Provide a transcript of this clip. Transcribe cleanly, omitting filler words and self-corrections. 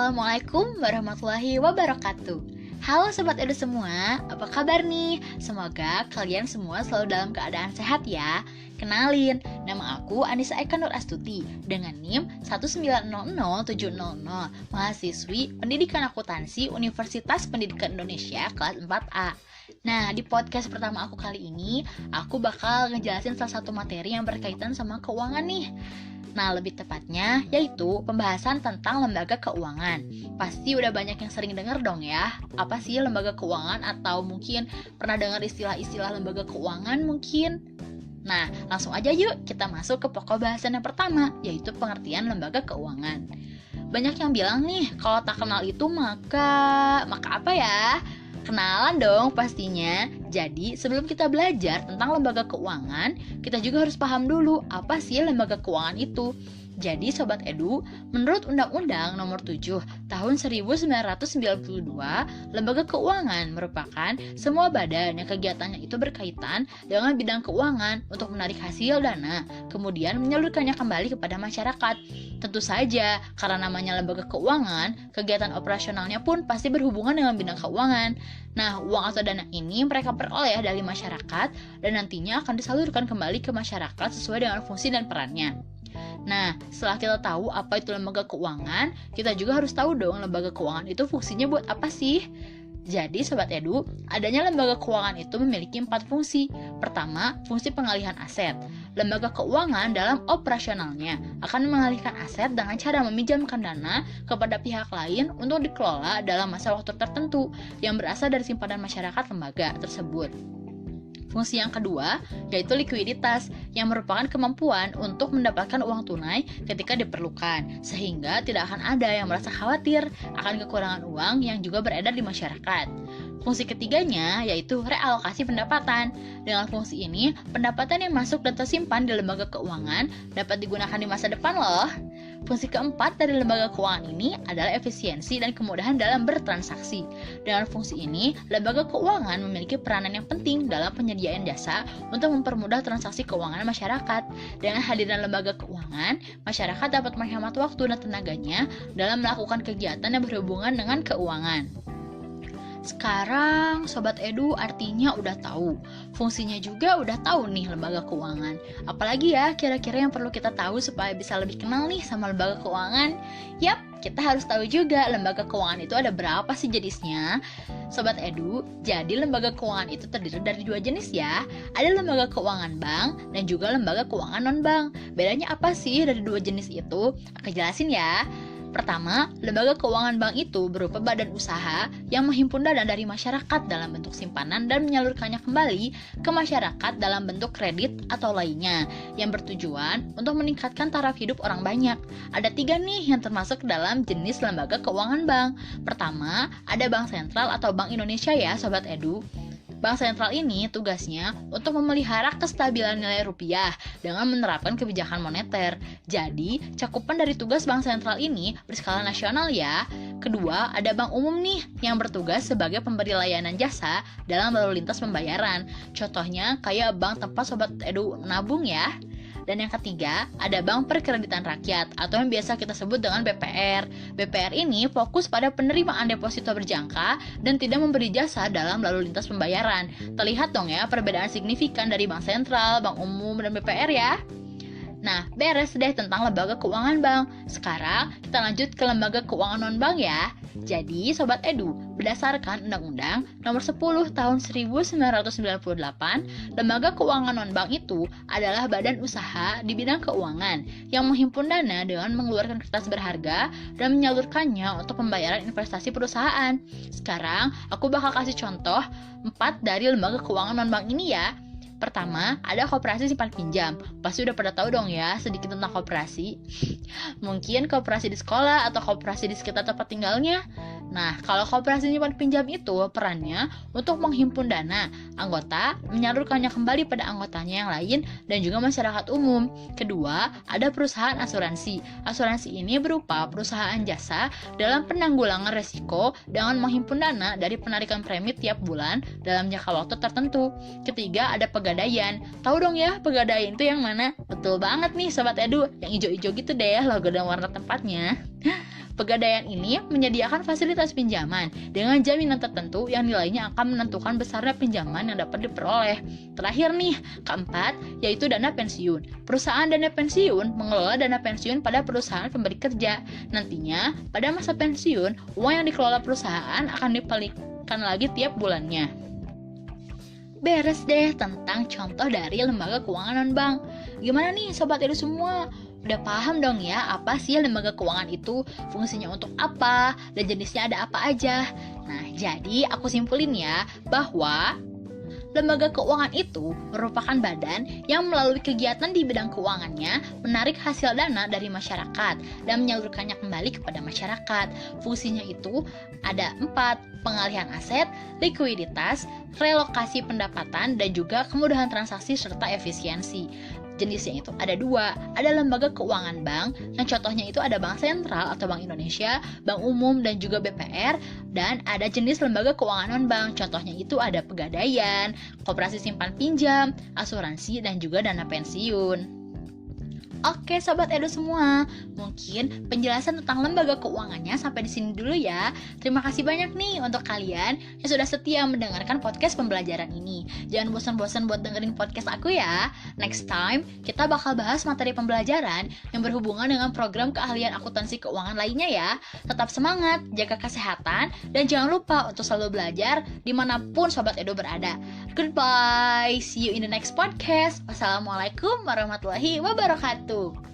Assalamualaikum warahmatullahi wabarakatuh. Halo Sobat Edu semua, apa kabar nih? Semoga kalian semua selalu dalam keadaan sehat ya. Kenalin, nama aku Anissa Eka Nur Astuti dengan NIM 1900700, mahasiswi Pendidikan Akuntansi Universitas Pendidikan Indonesia kelas 4A. Nah, di podcast pertama aku kali ini, aku bakal ngejelasin salah satu materi yang berkaitan sama keuangan nih. Nah, lebih tepatnya yaitu pembahasan tentang lembaga keuangan. Pasti udah banyak yang sering dengar dong ya. Apa sih lembaga keuangan, atau mungkin pernah dengar istilah-istilah lembaga keuangan mungkin? Nah, langsung aja yuk kita masuk ke pokok bahasan yang pertama, yaitu pengertian lembaga keuangan. Banyak yang bilang nih, kalau tak kenal itu maka apa ya? Kenalan dong pastinya. Jadi sebelum kita belajar tentang lembaga keuangan, kita juga harus paham dulu apa sih lembaga keuangan itu. Jadi Sobat Edu, menurut Undang-Undang Nomor 7 Tahun 1992, lembaga keuangan merupakan semua badan yang kegiatannya itu berkaitan dengan bidang keuangan untuk menarik hasil dana, kemudian menyalurkannya kembali kepada masyarakat. Tentu saja, karena namanya lembaga keuangan, kegiatan operasionalnya pun pasti berhubungan dengan bidang keuangan. Nah, uang atau dana ini mereka peroleh dari masyarakat dan nantinya akan disalurkan kembali ke masyarakat sesuai dengan fungsi dan perannya. Nah, setelah kita tahu apa itu lembaga keuangan, kita juga harus tahu dong lembaga keuangan itu fungsinya buat apa sih? Jadi Sobat Edu, adanya lembaga keuangan itu memiliki 4 fungsi. Pertama, fungsi pengalihan aset. Lembaga keuangan dalam operasionalnya akan mengalihkan aset dengan cara meminjamkan dana kepada pihak lain untuk dikelola dalam masa waktu tertentu yang berasal dari simpanan masyarakat lembaga tersebut. Fungsi yang kedua yaitu likuiditas, yang merupakan kemampuan untuk mendapatkan uang tunai ketika diperlukan, sehingga tidak akan ada yang merasa khawatir akan kekurangan uang yang juga beredar di masyarakat. Fungsi ketiganya yaitu realokasi pendapatan. Dengan fungsi ini, pendapatan yang masuk dan tersimpan di lembaga keuangan dapat digunakan di masa depan loh. Fungsi keempat dari lembaga keuangan ini adalah efisiensi dan kemudahan dalam bertransaksi. Dengan fungsi ini, lembaga keuangan memiliki peranan yang penting dalam penyediaan jasa untuk mempermudah transaksi keuangan masyarakat. Dengan hadirnya lembaga keuangan, masyarakat dapat menghemat waktu dan tenaganya dalam melakukan kegiatan yang berhubungan dengan keuangan. Sekarang Sobat Edu artinya udah tahu, fungsinya juga udah tahu nih lembaga keuangan. Apalagi ya kira-kira yang perlu kita tahu supaya bisa lebih kenal nih sama lembaga keuangan? Yap, kita harus tahu juga lembaga keuangan itu ada berapa sih jenisnya. Sobat Edu, jadi lembaga keuangan itu terdiri dari 2 jenis ya. Ada lembaga keuangan bank dan juga lembaga keuangan non-bank. Bedanya apa sih dari 2 jenis itu? Aku jelasin ya. Pertama, lembaga keuangan bank itu berupa badan usaha yang menghimpun dana dari masyarakat dalam bentuk simpanan dan menyalurkannya kembali ke masyarakat dalam bentuk kredit atau lainnya, yang bertujuan untuk meningkatkan taraf hidup orang banyak. Ada 3 nih yang termasuk dalam jenis lembaga keuangan bank. Pertama, ada Bank Sentral atau Bank Indonesia ya Sobat Edu. Bank sentral ini tugasnya untuk memelihara kestabilan nilai rupiah dengan menerapkan kebijakan moneter. Jadi, cakupan dari tugas bank sentral ini berskala nasional ya. Kedua, ada bank umum nih yang bertugas sebagai pemberi layanan jasa dalam lalu lintas pembayaran. Contohnya kayak bank tempat Sobat Edu nabung ya. Dan yang ketiga, ada Bank Perkreditan Rakyat atau yang biasa kita sebut dengan BPR. BPR ini fokus pada penerimaan deposito berjangka dan tidak memberi jasa dalam lalu lintas pembayaran. Terlihat dong ya perbedaan signifikan dari Bank Sentral, Bank Umum, dan BPR ya. Nah, beres deh tentang lembaga keuangan bank. Sekarang kita lanjut ke lembaga keuangan non-bank ya. Jadi, Sobat Edu, berdasarkan Undang-Undang Nomor 10 Tahun 1998, lembaga keuangan non-bank itu adalah badan usaha di bidang keuangan yang menghimpun dana dengan mengeluarkan kertas berharga dan menyalurkannya untuk pembayaran investasi perusahaan. Sekarang, aku bakal kasih contoh 4 dari lembaga keuangan non-bank ini ya. Pertama, ada koperasi simpan pinjam. Pasti udah pada tahu dong ya sedikit tentang koperasi. Mungkin koperasi di sekolah atau koperasi di sekitar tempat tinggalnya. Nah, kalau koperasi simpan pinjam itu perannya untuk menghimpun dana anggota, menyalurkannya kembali pada anggotanya yang lain dan juga masyarakat umum. Kedua, ada perusahaan asuransi. Asuransi ini berupa perusahaan jasa dalam penanggulangan resiko dengan menghimpun dana dari penarikan premi tiap bulan dalam jangka waktu tertentu. Ketiga, ada pegadaian. Tahu dong ya, pegadaian itu yang mana? Betul banget nih Sobat Edu, yang hijau-hijau gitu deh logo dan warna tempatnya. Pegadaian ini menyediakan fasilitas pinjaman dengan jaminan tertentu yang nilainya akan menentukan besarnya pinjaman yang dapat diperoleh. Terakhir nih, keempat, yaitu dana pensiun. Perusahaan dana pensiun mengelola dana pensiun pada perusahaan pemberi kerja. Nantinya, pada masa pensiun, uang yang dikelola perusahaan akan dibalikan lagi tiap bulannya. Beres deh tentang contoh dari lembaga keuangan non-bank. Gimana nih Sobat Edu semua? Udah paham dong ya apa sih lembaga keuangan itu, fungsinya untuk apa, dan jenisnya ada apa aja. Nah, jadi aku simpulin ya bahwa lembaga keuangan itu merupakan badan yang melalui kegiatan di bidang keuangannya menarik hasil dana dari masyarakat dan menyalurkannya kembali kepada masyarakat. Fungsinya itu ada 4, pengalihan aset, likuiditas, relokasi pendapatan, dan juga kemudahan transaksi serta efisiensi. Jenisnya itu ada 2, ada lembaga keuangan bank, yang contohnya itu ada Bank Sentral atau Bank Indonesia, Bank Umum, dan juga BPR, dan ada jenis lembaga keuangan non-bank, contohnya itu ada Pegadaian, Koperasi Simpan Pinjam, asuransi, dan juga dana pensiun. Oke Sobat Edu semua, mungkin penjelasan tentang lembaga keuangannya sampai di sini dulu ya. Terima kasih banyak nih untuk kalian yang sudah setia mendengarkan podcast pembelajaran ini. Jangan bosan-bosan buat dengerin podcast aku ya. Next time, kita bakal bahas materi pembelajaran yang berhubungan dengan program keahlian akuntansi keuangan lainnya ya. Tetap semangat, jaga kesehatan, dan jangan lupa untuk selalu belajar dimanapun Sobat Edu berada. Goodbye, see you in the next podcast. Wassalamualaikum warahmatullahi wabarakatuh.